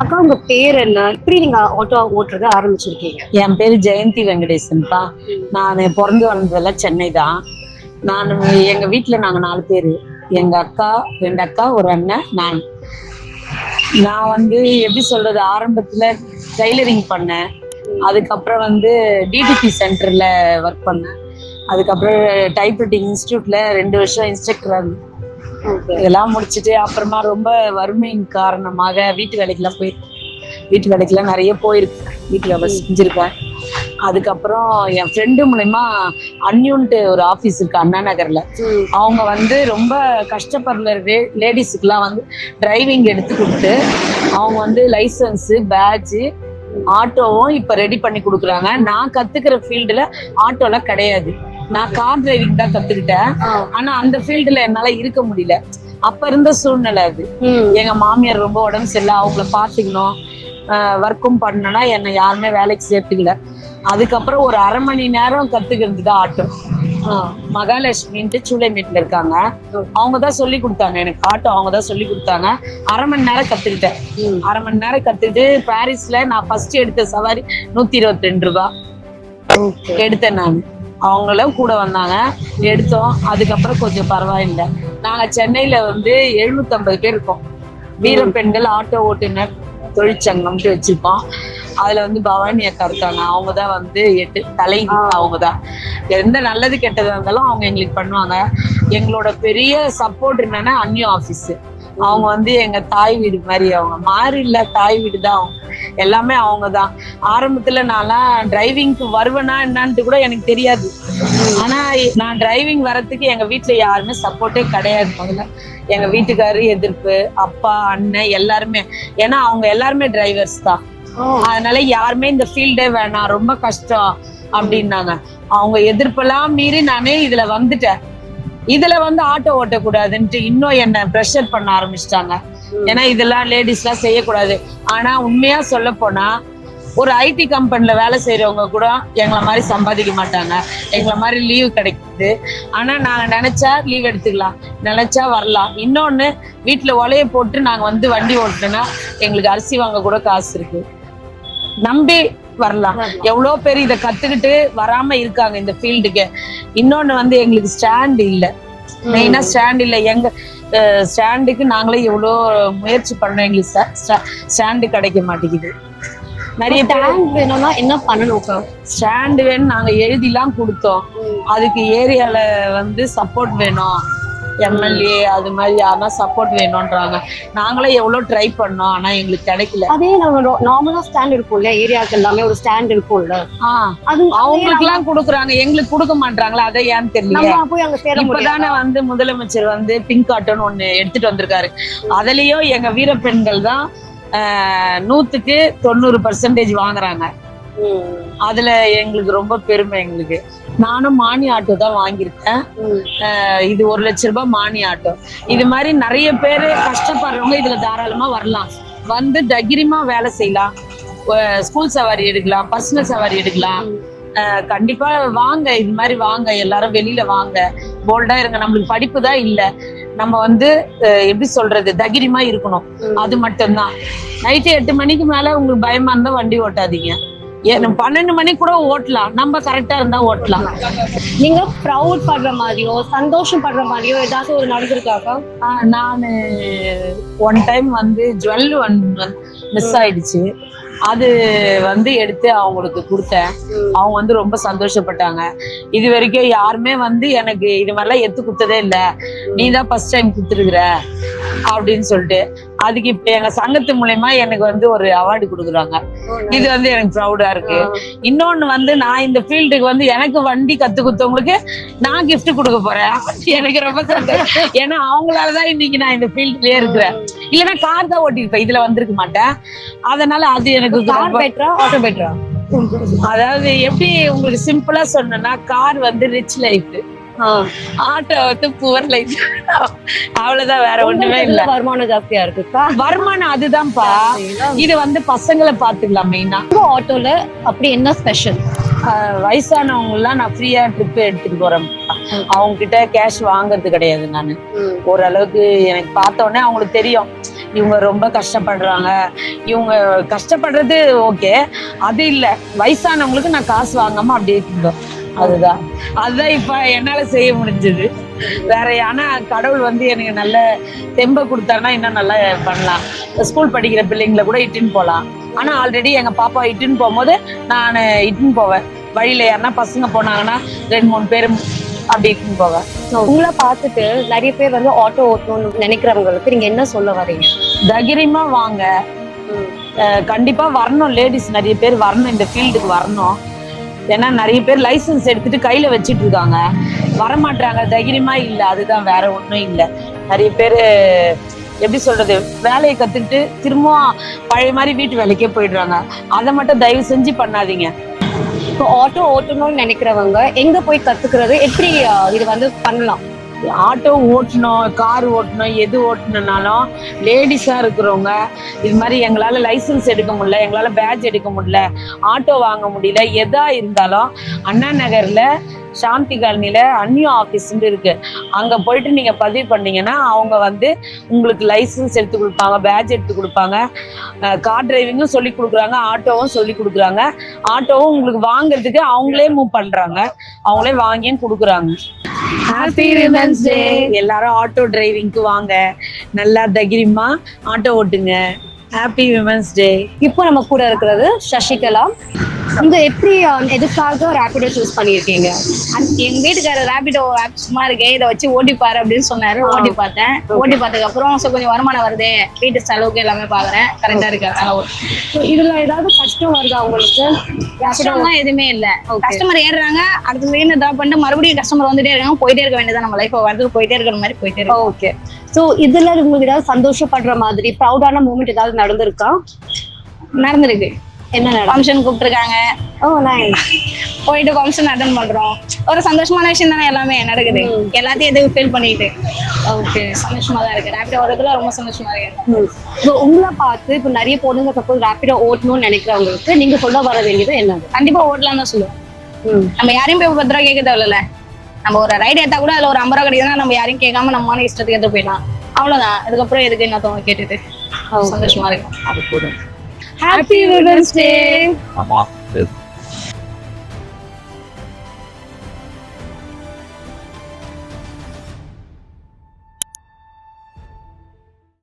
அக்கா, உங்க பேர் என்ன? இப்படி நீங்க ஆட்டோ ஓட்டுறத ஆரம்பிச்சிருக்கீங்க? என் பேரு ஜெயந்தி வெங்கடேசன்பா. நான் பிறந்து வளர்ந்ததெல்லாம் சென்னை தான். நான் எங்க வீட்டுல நாங்க 4 பேரு. எங்க அக்கா, 2 அக்கா, ஒரு அண்ணன், நான் வந்து எப்படி சொல்றது, ஆரம்பத்துல டைலரிங் பண்ணேன். அதுக்கப்புறம் டிடிபி சென்டர்ல ஒர்க் பண்ணேன். அதுக்கப்புறம் டைப்ரைட்டிங் இன்ஸ்டியூட்ல 2 வருஷம் இன்ஸ்ட்ரக்டரா இருந்தேன். இதெல்லாம் முடிச்சுட்டு அப்புறமா ரொம்ப வறுமையின் காரணமாக வீட்டு வேலைக்கெல்லாம் நிறைய போயிருக்கேன். வீட்டு வேலை செஞ்சிருக்கேன். அதுக்கப்புறம் என் ஃப்ரெண்டு மூலயமா அன்யூன்ட்டு ஒரு ஆஃபீஸ் இருக்கு அண்ணா நகர்ல. அவங்க ரொம்ப கஷ்டப்படுற லேடிஸுக்குலாம் டிரைவிங் எடுத்து கொடுத்து அவங்க லைசன்ஸு, பேட்ஜு, ஆட்டோவும் இப்ப ரெடி பண்ணி கொடுக்குறாங்க. நான் கத்துக்கிற ஃபீல்டுல ஆட்டோல கிடையாது. நான் கார் டிரைவிங் தான் கத்துக்கிட்டேன். ஆனா அந்த ஃபீல்டுல என்னால இருக்க முடியல. அப்ப இருந்த சூழ்நிலை அது. எங்க மாமியார் ரொம்ப உடம்பு சரியில்லை, அவங்கள பாத்துக்கணும், ஒர்க்கும் பண்ணனா என்னை யாருமே வேலைக்கு சேர்த்துக்கல. அதுக்கப்புறம் ஒரு 1/2 மணி நேரம் கத்துக்கிறது தான் ஆட்டோ. மகாலட்சுமின்ட்டு சூளைமேட்ல இருக்காங்க. அவங்கதான் சொல்லி கொடுத்தாங்க எனக்கு ஆட்டோ. அவங்கதான் சொல்லி கொடுத்தாங்க. 1/2 மணி நேரம் கத்துக்கிட்டேன். 1/2 மணி நேரம் கத்துக்கிட்டு பாரிஸ்ல நான் ஃபர்ஸ்ட் எடுத்த சவாரி 122 ரூபாய் எடுத்தேன் நான். அவங்களும் கூட வந்தாங்க, எடுத்தோம். அதுக்கப்புறம் கொஞ்சம் பரவாயில்லை. நாங்க சென்னையில 750 பேர் இருக்கோம். வீர பெண்கள் ஆட்டோ ஓட்டுநர் தொழிற்சங்கம்ட்டு வச்சிருக்கோம். அதுல பவானி அக்கா இருக்காங்க. அவங்கதான் 8 தலைவி. அவங்கதான் எந்த நல்லது கெட்டதா இருந்தாலும் அவங்க எங்களுக்கு பண்ணுவாங்க. எங்களோட பெரிய சப்போர்ட் என்னன்னா அன்னியோ ஆபீஸ். அவங்க எங்க தாய் வீடு மாதிரி. அவங்க மாறி இல்ல, தாய் வீடு தான். அவங்க எல்லாமே அவங்கதான். ஆரம்பத்துல நான்லாம் டிரைவிங்க்கு வருவேனா என்னான்ட்டு கூட எனக்கு தெரியாது. ஆனா நான் டிரைவிங் வர்றதுக்கு எங்க வீட்டுல யாருமே சப்போர்ட்டே கிடையாது. முதல்ல எங்க வீட்டுக்காரு எதிர்ப்பு, அப்பா, அண்ணன் எல்லாருமே. ஏன்னா அவங்க எல்லாருமே டிரைவர்ஸ் தான். அதனால யாருமே இந்த ஃபீல்டே வேணாம், ரொம்ப கஷ்டம் அப்படின்னாங்க. அவங்க எதிர்ப்பெல்லாம் மீறி நானே இதுல வந்துட்டேன். இதுல ஆட்டோ ஓட்டக்கூடாதுன்ட்டு இன்னும் என்ன ப்ரெஷர் பண்ண ஆரம்பிச்சிட்டாங்க. ஏன்னா இதெல்லாம் லேடிஸ் எல்லாம் செய்யக்கூடாது. ஆனா உண்மையா சொல்ல போனா ஒரு ஐடி கம்பெனில வேலை செய்யறவங்க கூட எங்களை மாதிரி சம்பாதிக்க மாட்டாங்க. எங்களை மாதிரி லீவு கிடைக்குது. ஆனா நாங்க நினைச்சா லீவ் எடுத்துக்கலாம், நினைச்சா வரலாம். இன்னொன்னு, வீட்டுல ஒலைய போட்டு நாங்க வண்டி ஓட்டுனா எங்களுக்கு அரிசி வாங்க கூட காசு இருக்கு. நம்பி வரலாம். எவ்வளோ பேர் இதை கத்துக்கிட்டு வராம இருக்காங்க இந்த ஃபீல்டுக்கு. இன்னொன்னு எங்களுக்கு ஸ்டாண்ட் இல்லை. மெயினா ஸ்டாண்ட் இல்லை. எங்க ஸ்டாண்டுக்கு நாங்களே எவ்வளோ முயற்சி பண்ணோம், எங்களுக்கு ஸ்டாண்டு கிடைக்க மாட்டேங்குது. நிறைய ஸ்டாண்ட் வேணும்னா என்ன பண்ணணும்? ஸ்டாண்டு வேணும் நாங்க எழுதிலாம் கொடுத்தோம். அதுக்கு ஏரியால சப்போர்ட் வேணும், எம்எல்ஏ அது மாதிரி யாருன்னா சப்போர்ட் வேணும்ன்றாங்க. நாங்களே எவ்வளவு ட்ரை பண்ணோம், ஆனா எங்களுக்கு கிடைக்கல. அதே நம்ம நார்மலா ஸ்டாண்ட் இருக்கும்ல, ஏரியாவுக்கு எல்லாமே ஒரு ஸ்டாண்ட் இருக்கும்ல, அது அவங்களுக்கு எல்லாம் கொடுக்குறாங்க, எங்களுக்கு கொடுக்க மாட்டாங்களா? அதை ஏன்னு தெரியல. இப்பதானே முதலமைச்சர் பிங்க் ஆட்டோன்னு ஒண்ணு எடுத்துட்டு வந்திருக்காரு. அதுலயும் எங்க வீரப்பெண்கள் தான் 100க்கு 90% வாங்குறாங்க. அதுல எங்களுக்கு ரொம்ப பெருமை. எங்களுக்கு நானும் மானி ஆட்டோ தான் வாங்கியிருக்கேன். இது 1 லட்சம் ரூபாய் மானி ஆட்டோ. இது மாதிரி நிறைய பேரு கஷ்டப்படுறவங்க இதுல தாராளமா வரலாம். தைரியமா வேலை செய்யலாம். ஸ்கூல் சவாரி எடுக்கலாம், பர்சனல் சவாரி எடுக்கலாம். கண்டிப்பா வாங்க, இது மாதிரி வாங்க, எல்லாரும் வெளியில வாங்க, போல்டா இருங்க. நம்மளுக்கு படிப்பு தான் இல்ல, நம்ம எப்படி சொல்றது, தைரியமா இருக்கணும். அது மட்டும்தான். நைட்டு 8 மணிக்கு மேல உங்களுக்கு பயமா இருந்தா வண்டி ஓட்டாதீங்க. 12 மணிக்கு கூட ஓட்டலாம், நம்ம கரெக்டா இருந்தா ஓட்டலாம். நீங்க ப்ரௌட் படுற மாதிரியோ சந்தோஷம் படுற மாதிரியோ ஏதாவது ஒரு நடந்திருக்காக்கா? நானு ஒன் டைம் ஜுவல் மிஸ் ஆயிடுச்சு. அது எடுத்து அவங்களுக்கு கொடுத்தேன். அவங்க ரொம்ப சந்தோஷப்பட்டாங்க. இது வரைக்கும் யாருமே எனக்கு இது மாதிரிலாம் எடுத்து கொடுத்ததே இல்லை, நீதான் ஃபர்ஸ்ட் டைம் கொடுத்துருக்குற அப்படின்னு சொல்லிட்டு. அதுக்கு இப்ப எங்க சங்கத்து மூலயமா எனக்கு ஒரு அவார்டு கொடுக்குறாங்க. இது எனக்கு ப்ரௌடா இருக்கு. இன்னொன்னு நான் இந்த ஃபீல்டுக்கு எனக்கு வண்டி கத்து கொடுத்தவங்களுக்கு நான் கிஃப்ட் கொடுக்க போறேன். எனக்கு ரொம்ப சந்தோஷம். ஏன்னா அவங்களாலதான் இன்னைக்கு நான் இந்த ஃபீல்ட்லயே இருக்கிறேன். இல்லைன்னா கார் தான் ஓட்டிருப்பேன், இதுல வந்திருக்க மாட்டேன். அதனால அது எனக்கு ஆட்டோ பெட்டரா? அதாவது எப்படி உங்களுக்கு சிம்பிளா சொன்னா, car rich life, auto poor life. அவ்வளவுதான், வேற ஒண்ணுமே இல்ல. வருமானம் ஜாஸ்தியா இருக்கு. வருமானம் அதுதான்ப்பா. இது பசங்களை பாத்துக்கலாம் மெயினா. ஆட்டோல அப்படி என்ன ஸ்பெஷல்? வயசானவங்க எல்லாம் நான் ஃப்ரீயா ட்ரிப் எடுத்துட்டு போறேன். அவங்க கிட்ட கேஷ் வாங்குறது கிடையாது. நான் ஓரளவுக்கு எனக்கு பார்த்த உடனே அவங்களுக்கு தெரியும் இவங்க ரொம்ப கஷ்டப்படுறாங்க. இவங்க கஷ்டப்படுறது ஓகே, அது இல்லை, வயசானவங்களுக்கு நான் காசு வாங்காம அப்படியே இருந்தோம். அதுதான் இப்ப என்னால செய்ய முடிஞ்சது. வேற ஆனா கடவுள் எனக்கு நல்ல தெம்ப கொடுத்தாருன்னா இன்னும் நல்லா பண்ணலாம். ஸ்கூல் படிக்கிற பிள்ளைங்களை கூட இட்டுன்னு போகலாம். ஆனா ஆல்ரெடி எங்க பாப்பா இட்டுன்னு போகும்போது நான் இட்டுன்னு போவேன். வழியில யாருன்னா பசங்க போனாங்கன்னா 2-3 பேர் அப்படி இட்டுன்னு போவேன். உங்களை பார்த்துட்டு நிறைய பேர் ஆட்டோ ஓட்டணும்னு நினைக்கிறவங்களுக்கு நீங்க என்ன சொல்ல வரீங்க? தைரியமா வாங்க, கண்டிப்பா வரணும். லேடிஸ் நிறைய பேர் வரணும், இந்த ஃபீல்டுக்கு வரணும். ஏன்னா நிறைய பேர் லைசன்ஸ் எடுத்துட்டு கையில வச்சிட்டு இருக்காங்க, வரமாட்டாங்க, தைரியமா இல்லை. அதுதான், வேற ஒன்றும் இல்லை. நிறைய பேர் எப்படி சொல்றது, வேலையை கத்துக்கிட்டு திரும்பவும் பழைய மாதிரி வீட்டு வேலைக்கே போயிடுறாங்க. அதை மட்டும் தயவு செஞ்சு பண்ணாதீங்க. இப்போ ஆட்டோ ஓட்டணும்னு நினைக்கிறவங்க எங்க போய் கத்துக்கிறது, எப்படி இது பண்ணலாம்? ஆட்டோ ஓட்டணும், கார் ஓட்டணும், எது ஓட்டணும்னாலும் லேடிஸா இருக்கிறவங்க இது மாதிரி எங்களால லைசன்ஸ் எடுக்க முடியல, எங்களால பேட்ச் எடுக்க முடியல, ஆட்டோ வாங்க முடியல, எதா இருந்தாலும் அண்ணா நகர்ல சாந்தி காலனில அன்னியோ ஆபீஸ்ன்னு இருக்கு. அங்க போயிட்டு நீங்க பதிவு பண்ணீங்கன்னா அவங்க உங்களுக்கு லைசன்ஸ் எடுத்து கொடுப்பாங்க, பேட்ச் எடுத்து கொடுப்பாங்க, கார் டிரைவிங்கும் சொல்லி கொடுக்குறாங்க, ஆட்டோவும் சொல்லி கொடுக்குறாங்க. ஆட்டோவும் உங்களுக்கு வாங்குறதுக்கு அவங்களே மூவ் பண்றாங்க, அவங்களே வாங்கியும் கொடுக்குறாங்க. Happy women's day. எல்லாரும் ஆட்டோ டிரைவிங்க்கு வாங்க, நல்லா தைரியமா ஆட்டோ ஓட்டுங்க. Happy women's day. இப்போ நம்ம கூட இருக்கிறது சசிகலா. நீங்க எப்படி எதுக்காக ரேபிடோ சூஸ் பண்ணியிருக்கீங்க? எங்க வீட்டுக்காரர் ரேபிடோ ஆப் சும்மா இருக்கே, இதை வச்சு ஓட்டிப்பாரு அப்படின்னு சொன்னாரு. ஓட்டி பார்த்தேன். ஓட்டி பார்த்ததுக்கு அப்புறம் கொஞ்சம் வருமானம் வருது, வீட்டு செலவுக்கு எல்லாமே பாக்குறேன், கரெக்டா இருக்கு செலவு. இதுல ஏதாவது கஷ்டம் வருதா உங்களுக்கு? கஷ்டம்லாம் எதுவுமே இல்ல. கஸ்டமர் ஏறுறாங்க, அடுத்த செகண்ட் டிராப் பண்ணிட்டு மறுபடியும் கஸ்டமர் வந்துட்டே இருக்காங்க, போயிட்டே இருக்க வேண்டியதான். நம்ம லைஃப் வரதுக்கு போயிட்டே இருக்கிற மாதிரி போயிட்டே இருக்கு. ஓகே. ஸோ இதுல உங்களுக்கு ஏதாவது சந்தோஷப்படுற மாதிரி ப்ரௌடான மூமெண்ட் ஏதாவது நடந்திருக்கா? நடந்திருக்கு. என்ன ஃபங்க்ஷன் கூப்பிட்டுருக்காங்க, நைஸ், போயிட்டு ஃபங்க்ஷன் அட்டன் பண்றோம். ஒரு சந்தோஷமான விஷயம் தானே எல்லாமே நடக்குது. எல்லாத்தையும் எதுவும் ஃபீல் பண்ணிட்டு ஓகே, சந்தோஷமா தான் இருக்கு. ரேபிடோ ஓடுறதுல ரொம்ப சந்தோஷமா இருக்கு. ஸோ உங்களை பார்த்து இப்போ நிறைய பொண்ணுங்க சப்போஸ் ரேபிடோ ஓட்டணும்னு நினைக்கிறவங்களுக்கு நீங்க சொல்ல வர வேண்டியது என்ன? கண்டிப்பா ஓட்டலாம் தான் சொல்லுவோம். நம்ம யாரையும் போய் 10 ரூபா கேட்க தேவையில்ல. நம்ம ஒரு ரைடு எடுத்தா கூட அதுல ஒரு 50 ரூபா கிடைக்குதுன்னா நம்ம யாரையும் கேட்காம நம்ம இஷ்டத்துக்கு எடுத்து போயிடலாம். அவ்வளவுதான். இதுக்கப்புறம் எதுக்கு இன்னொருத்தவங்க கேட்டுட்டு சந்தோஷமா இருக்கும். Happy women's day. ஆமா.